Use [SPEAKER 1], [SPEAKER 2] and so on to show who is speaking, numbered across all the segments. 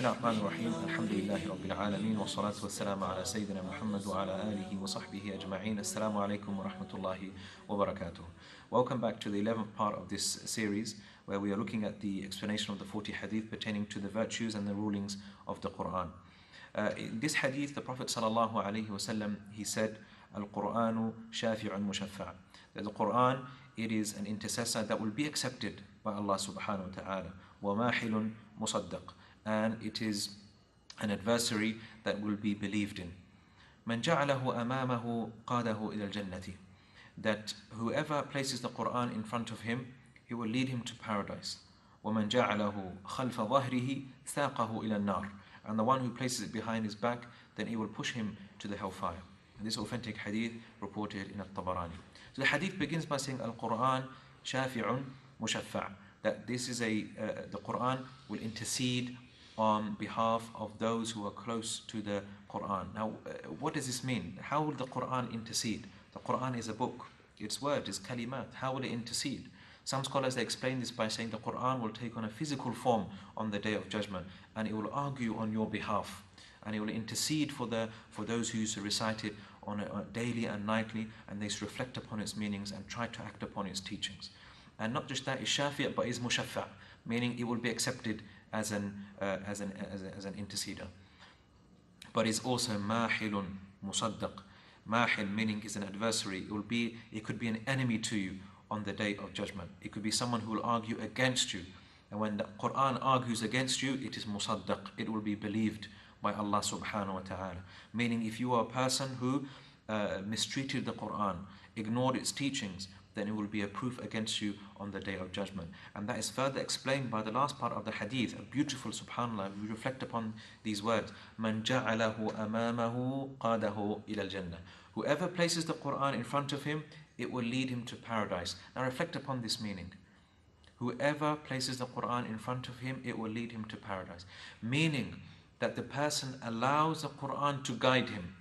[SPEAKER 1] الله الرحمن الرحيم الحمد لله رب العالمين والصلاة والسلام على سيدنا محمد وعلى آله وصحبه أجمعين. Assalamu alaikum wa rahmatullahi wa barakatuh. Welcome back to the 11th part of this series, where we are looking at the explanation of the 40 hadith pertaining to the virtues and the rulings of the Qur'an. In this hadith, the Prophet sallallahu alaihi wasallam, he said, Al-Qur'anu shafi'un mushaffa'. That the Qur'an, it is an intercessor that will be accepted by Allah subhanahu wa ta'ala. Wa mahilun musaddaq. And it is an adversary that will be believed in. Man ja'alahu amamahu qadahu ila al-jannati. That whoever places the Qur'an in front of him, he will lead him to paradise. وَمَنْ جَعَلَهُ خَلْفَ ظَهْرِهِ ثَاقَهُ إِلَى النَّارِ. And the one who places it behind his back, then he will push him to the hellfire. And this authentic hadith reported in At-Tabarani. So the hadith begins by saying, Al-Qur'an shafi'un mushaffa'. That this is the Qur'an will intercede on behalf of those who are close to the Qur'an. Now, what does this mean? How will the Qur'an intercede? The Qur'an is a book. Its word is kalimat. How will it intercede? Some scholars, they explain this by saying the Qur'an will take on a physical form on the Day of Judgment, and it will argue on your behalf, and it will intercede for those who used to recite it on a daily and nightly, and they reflect upon its meanings and try to act upon its teachings. And not just that, is shafi', but is mushaffa', meaning it will be accepted as an interceder. But it's also mahilun musaddaq. Mahil meaning is an adversary. It could be an enemy to you on the Day of Judgment. It could be someone who will argue against you. And when the Qur'an argues against you, it is musaddaq. It will be believed by Allah subhanahu wa ta'ala. Meaning if you are a person who mistreated the Qur'an, ignored its teachings, then it will be a proof against you on the Day of Judgment. And that is further explained by the last part of the hadith, a beautiful subhanallah. We reflect upon these words. Man ja'alahu amamahu qadahu ila al-jannah. Whoever places the Qur'an in front of him, it will lead him to paradise. Now reflect upon this meaning. Whoever places the Qur'an in front of him, it will lead him to paradise. Meaning that the person allows the Qur'an to guide him.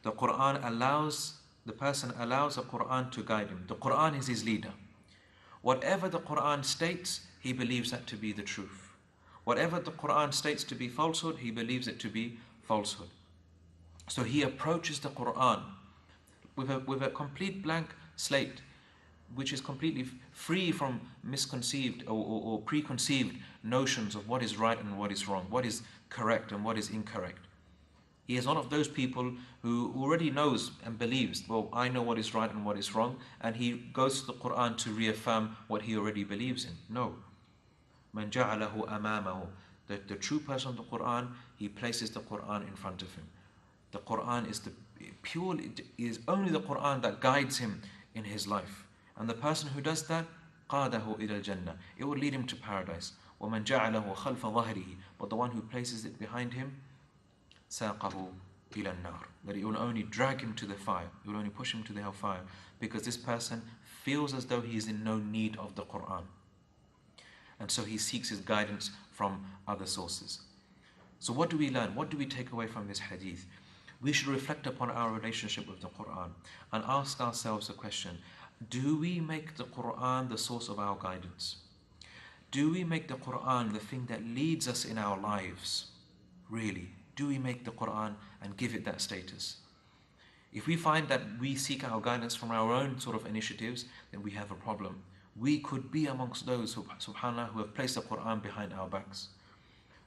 [SPEAKER 1] The person allows the Qur'an to guide him. The Qur'an is his leader. Whatever the Qur'an states, he believes that to be the truth. Whatever the Qur'an states to be falsehood, he believes it to be falsehood. So he approaches the Qur'an with a complete blank slate, which is completely free from misconceived or preconceived notions of what is right and what is wrong, what is correct and what is incorrect. He is one of those people who already knows and believes, well, I know what is right and what is wrong, and he goes to the Qur'an to reaffirm what he already believes in. No. Man ja'alahu amamahu. The true person of the Qur'an, he places the Qur'an in front of him. The Qur'an is only the Qur'an that guides him in his life. And the person who does that, qadahu ila al-jannah. It will lead him to paradise. وَمَنْ جَعَلَهُ خَلْفَ ظَهْرِهِ. But the one who places it behind him, سَاقَهُ إِلَى النَّارِ. That it will only drag him to the fire. It will only push him to the hellfire. Because this person feels as though he is in no need of the Qur'an. And so he seeks his guidance from other sources. So what do we learn? What do we take away from this hadith? We should reflect upon our relationship with the Qur'an and ask ourselves the question, do we make the Qur'an the source of our guidance? Do we make the Qur'an the thing that leads us in our lives? Really? Do we make the Qur'an and give it that status? If we find that we seek our guidance from our own sort of initiatives, then we have a problem. We could be amongst those who, subhanAllah, who have placed the Qur'an behind our backs.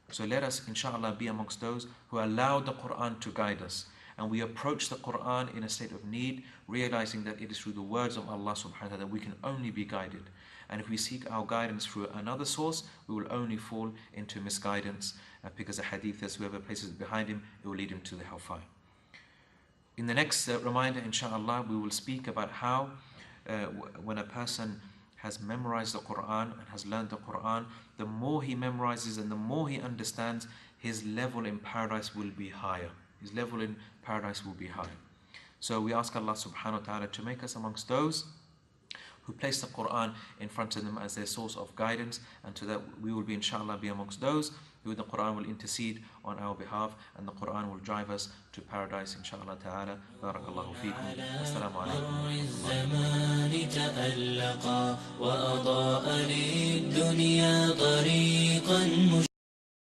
[SPEAKER 1] So let us, inshallah, be amongst those who allow the Qur'an to guide us. And we approach the Qur'an in a state of need, realizing that it is through the words of Allah subhanahu wa ta'ala that we can only be guided. And if we seek our guidance through another source, we will only fall into misguidance, because the hadith says whoever places it behind him, it will lead him to the hellfire. In the next reminder, inshallah, we will speak about how when a person has memorized the Qur'an and has learned the Qur'an, the more he memorizes and the more he understands, his level in paradise will be higher. His level in paradise will be higher. So we ask Allah subhanahu wa ta'ala to make us amongst those who place the Qur'an in front of them as their source of guidance, and so that we will be, inshallah, be amongst those who the Qur'an will intercede on our behalf, and the Qur'an will drive us to paradise, inshallah ta'ala. Barakallahu feekum. Assalamu alaikum.